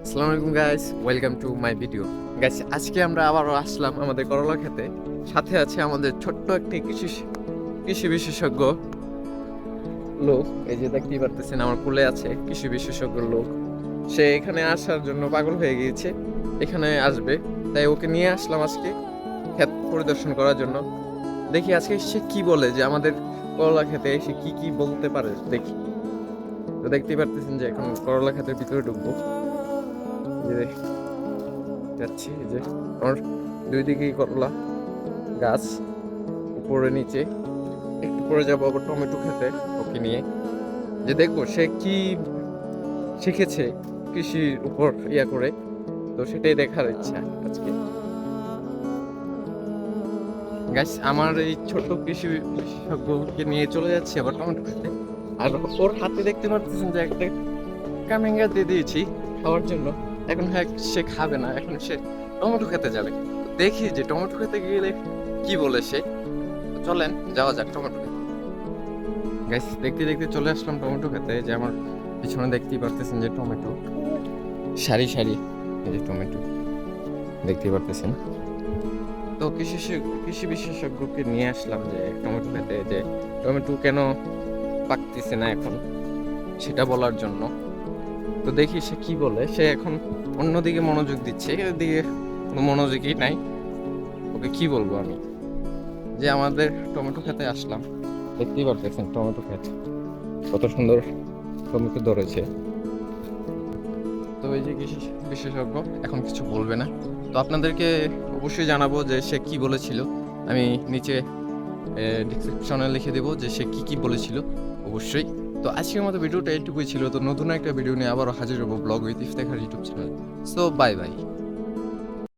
আসসালামু আলাইকুম guys, welcome to my video. Guys, আজকে আমরা আবারও আসলাম আমাদের করলা খেতে। সাথে আছে আমাদের ছোট্ট একটি কৃষি বিশেষজ্ঞ লোক। এই যে দেখতেই পারতেছেন আমার কোলে আছে কৃষি বিশেষজ্ঞ লোক। সে এখানে আসার জন্য পাগল হয়ে গিয়েছে, এখানে আসবে, তাই ওকে নিয়ে আসলাম আজকে ক্ষেত পরিদর্শন করার জন্য। দেখি আজকে সে কি বলে, যে আমাদের করলা খেতে এসে কি কি বলতে পারে দেখি। তো দেখতেই পারতেছেন যে এখন করলা ক্ষেতের ভিতরে ঢুকবো। এই যে যাচ্ছি, এই যে আমার দুই দিকেই করলা গাছ, উপরে নিচে। একটু পরে যাবো আবার টমেটো খেতে ওকে নিয়ে, যে দেখবো সে কি শিখেছে কৃষির উপর করে। তো সেটাই দেখার ইচ্ছা আজকে। গাছ, আমার এই ছোট কৃষি বিশেষজ্ঞকে নিয়ে চলে যাচ্ছি আবার টমেটো খেতে। আর ওর হাতে দেখতে পাচ্ছেন যে একটা কামিঙ্গা দিয়ে দিয়েছি খাওয়ার জন্য। এখন হ্যাঁ, সে খাবে না, এখন সে টমেটো খেতে যাবে। তো দেখি যে টমেটো খেতে গেলে কি বলে সে। তো চলেন যাওয়া যাক টমেটো খেতে। গাইস, দেখতে দেখতে চলে আসলাম টমেটো খেতে। যে আমার পিছনে দেখতেই পারতেছেন যে টমেটো সারি সারি, এই যে টমেটো দেখতেই পারতেছেন। তো কৃষি বিশেষজ্ঞকে নিয়ে আসলাম যে টমেটো খেতে, যে টমেটো কেন পাকতেছে না এখন সেটা বলার জন্য। তো দেখি সে কি বলে। সে এখন অন্যদিকে মনোযোগ দিচ্ছে, এদিকে কোনো মনোযোগই নাই। ওকে কি বলবো আমি, যে আমাদের টমেটো খেতে আসলাম। দেখতেই পারতেছেন টমেটো ক্ষেত কত সুন্দর টমেটো ধরেছে। তো এই যে কৃষি বিশেষজ্ঞ এখন কিছু বলবে না। তো আপনাদেরকে অবশ্যই জানাবো যে সে কি বলেছিল। আমি নিচে ডিসক্রিপশনে লিখে দেবো যে সে কি কি বলেছিল অবশ্যই। তো আজকের মতো ভিডিওটা এইটুকুই ছিল। তো নতুন একটা ভিডিও নিয়ে আবারও হাজির হবো blog with Iftekhar YouTube channel. So bye bye.